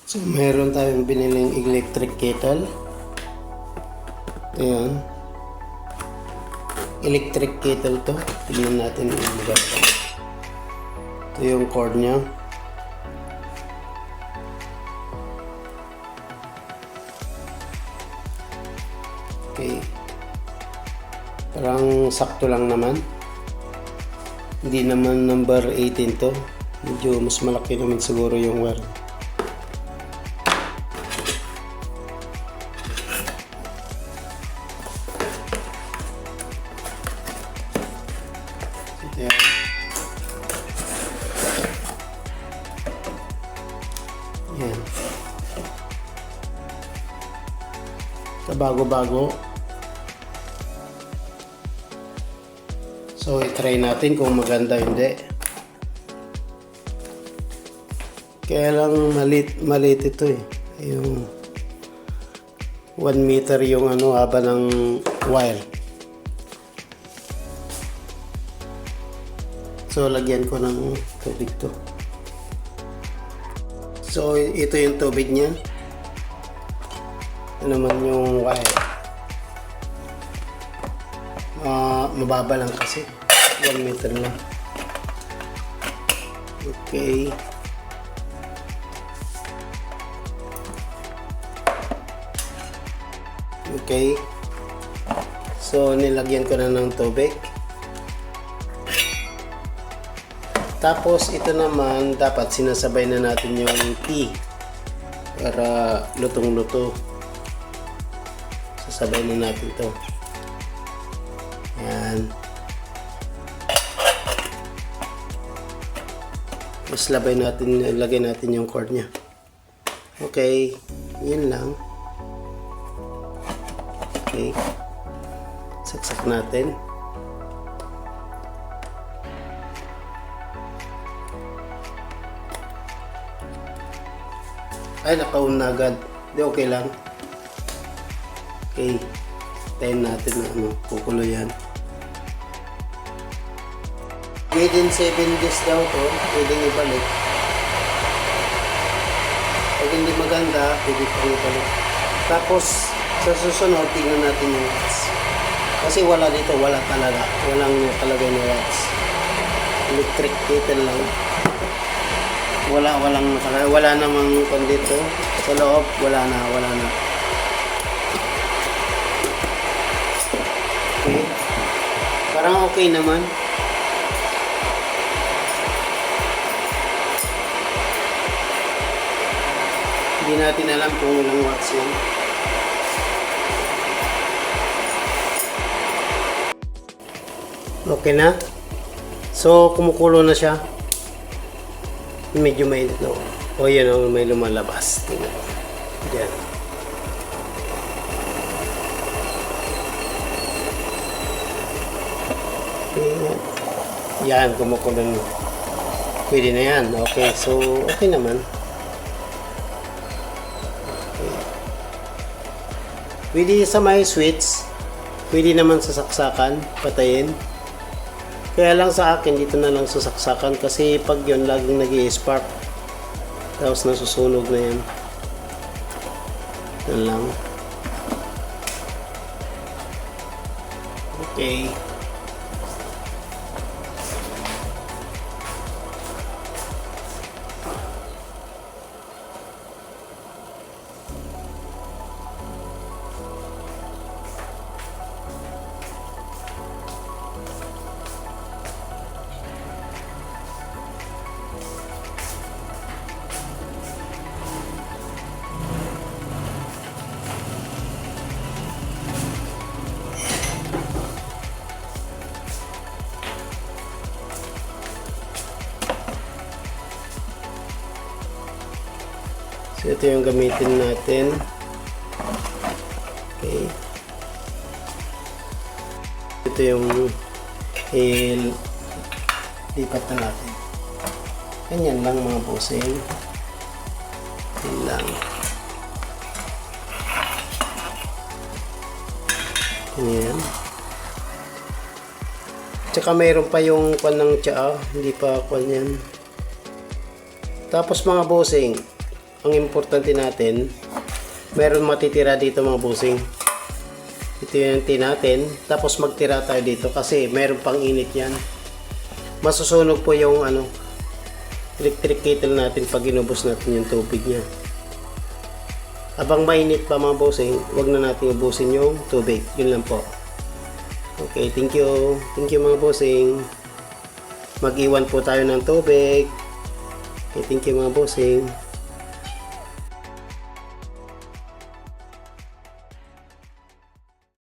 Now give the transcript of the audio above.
So, meron tayong biniling electric kettle. Ayan. Electric kettle to. Tignan natin yung maganda. Ito yung cord niya. Okay. Parang sakto lang naman. Hindi naman number 18 to. Medyo mas malaki naman siguro yung wire. Yan. Yan. Bago-bago. So, i-try natin kung maganda hindi. Kaya lang malit ito eh. Yung 1 meter yung haba ng wire. So, lagyan ko ng tubig to. So, ito yung tubig niya. Ito naman yung wire. Mababa lang kasi. 1 meter lang. Okay. Okay. So, nilagyan ko na ng tubig. Tapos, ito naman, dapat sinasabay na natin yung tea para lutong-luto. Sasabay na natin to. Ayan. Tapos, lagay natin yung cord niya. Okay. Yun lang. Okay. Saksak natin. Ay, naka-on na agad. Di okay lang. Okay. Tayin natin na kukulo yan. Within 7 days daw to, pwedeng ibalik. Pag hindi maganda, pwede pang ibalik. Tapos, sa susunod, tingnan natin yung watts. Kasi wala dito, wala talaga. Walang nakalagay na watts. Electric kettle lang. Wala namang dito. Sa loob, wala na. Okay. Parang okay naman. Hindi natin alam kung ilang watts yan. Okay na. So, kumukulo na siya. Medyo mainit na. O yan o, may lumalabas. Tingnan. Diyan. Ayan. Yan, kumukulo na. Pwede na yan. Okay, so okay naman. Okay. Pwede sa may switch. Pwede naman sa saksakan. Patayin. Kaya lang sa akin, dito na lang susaksakan kasi pag yun, laging nag-i-spark. Tapos nasusunog na yan. Yan lang. Okay. So, ito yung gamitin natin. Okay. Ito yung lipat na natin. Ganyan lang mga bossing. Yan lang. Ganyan. Tsaka mayroon pa yung kwan ng tsaa. Hindi pa kwan yan. Tapos mga bossing, ang importante natin, meron matitira dito mga bossing. Ito yung natin. Tapos magtira tayo dito kasi meron pang init yan. Masusunog po yung electric kettle natin pag inubos natin yung tubig niya. Habang mainit pa mga bossing, huwag na natin ubusin yung tubig. Yun lang po. Okay, thank you. Thank you mga bossing. Mag-iwan po tayo ng tubig. Okay, thank you mga bossing.